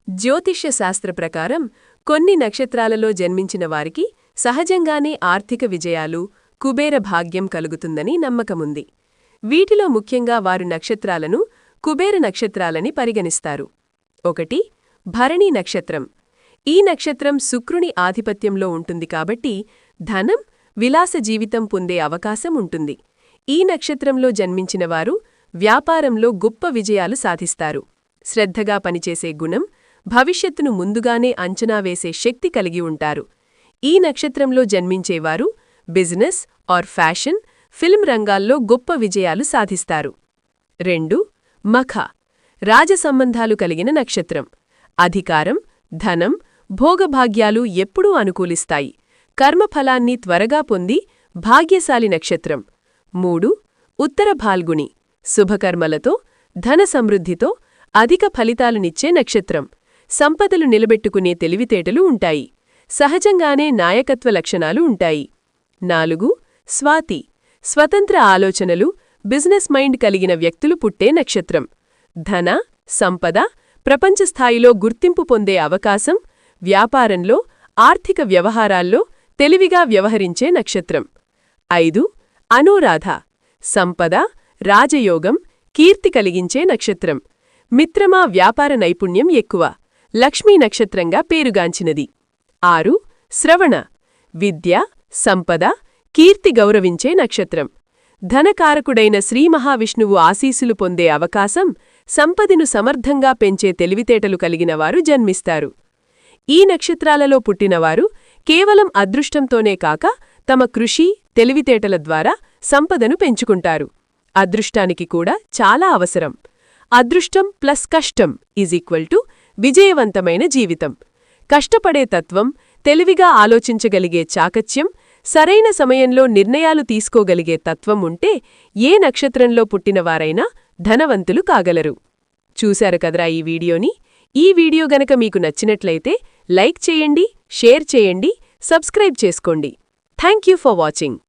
జ్యోతిష్య శాస్త్ర ప్రకారం కొన్ని నక్షత్రాలలో జన్మించిన వారికి సహజంగానే ఆర్థిక విజయాలు, కుబేర భాగ్యం కలుగుతుందని నమ్మకముంది. వీటిలో ముఖ్యంగా వారు నక్షత్రాలను కుబేర నక్షత్రాలని పరిగణిస్తారు. 1. భరణి నక్షత్రం. ఈ నక్షత్రం శుక్రుని ఆధిపత్యంలో ఉంటుంది కాబట్టి ధనం, విలాస జీవితం పొందే అవకాశం ఉంటుంది. ఈ నక్షత్రంలో జన్మించినవారు వ్యాపారంలో గొప్ప విజయాలు సాధిస్తారు. శ్రద్ధగా పనిచేసే గుణం, భవిష్యత్తును ముందుగానే అంచనా వేసే శక్తి కలిగి ఉంటారు. ఈ నక్షత్రంలో జన్మించేవారు బిజినెస్ ఆర్ ఫ్యాషన్, ఫిల్మ్ రంగాల్లో గొప్ప విజయాలు సాధిస్తారు. 2. మఖ. రాజసంబంధాలు కలిగిన నక్షత్రం. అధికారం, ధనం, భోగభాగ్యాలు ఎప్పుడూ అనుకూలిస్తాయి. కర్మఫలాన్ని త్వరగా పొంది భాగ్యశాలి నక్షత్రం. 3. ఉత్తర ఫాల్గుణి. శుభకర్మలతో, ధన సమృద్ధితో అధిక ఫలితాలునిచ్చే నక్షత్రం. సంపదలు నిలబెట్టుకునే తెలివితేటలు ఉంటాయి. సహజంగానే నాయకత్వ లక్షణాలు ఉంటాయి. 4. స్వాతి. స్వతంత్ర ఆలోచనలు, బిజినెస్ మైండ్ కలిగిన వ్యక్తులు పుట్టే నక్షత్రం. ధన, సంపద, ప్రపంచస్థాయిలో గుర్తింపు పొందే అవకాశం, వ్యాపారంలో, ఆర్థిక వ్యవహారాల్లో తెలివిగా వ్యవహరించే నక్షత్రం. 5. అనురాధ. సంపద, రాజయోగం, కీర్తి కలిగించే నక్షత్రం. మిత్రమా వ్యాపార నైపుణ్యం ఎక్కువ. లక్ష్మీ నక్షత్రంగా పేరుగాంచినది. 6. శ్రవణ. విద్య, సంపద, కీర్తి గౌరవించే నక్షత్రం. ధనకారకుడైన శ్రీమహావిష్ణువు ఆశీస్సులు పొందే అవకాశం, సంపదను సమర్థంగా పెంచే తెలివితేటలు కలిగినవారు జన్మిస్తారు. ఈ నక్షత్రాలలో పుట్టినవారు కేవలం అదృష్టంతోనే కాక తమ కృషి, తెలివితేటల ద్వారా సంపదను పెంచుకుంటారు. అదృష్టానికి కూడా చాలా అవసరం. అదృష్టం ప్లస్ కష్టం = విజయవంతమైన జీవితం. కష్టపడే తత్వం, తెలివిగా ఆలోచించగలిగే చాకచ్యం, సరైన సమయంలో నిర్ణయాలు తీసుకోగలిగే తత్వం ఉంటే ఏ నక్షత్రంలో పుట్టినవారైనా ధనవంతులు కాగలరు. చూశారు కదరా ఈ వీడియోని? ఈ వీడియో గనక మీకు నచ్చినట్లయితే లైక్ చేయండి, షేర్ చేయండి, సబ్స్క్రైబ్ చేసుకోండి. Thank you for watching.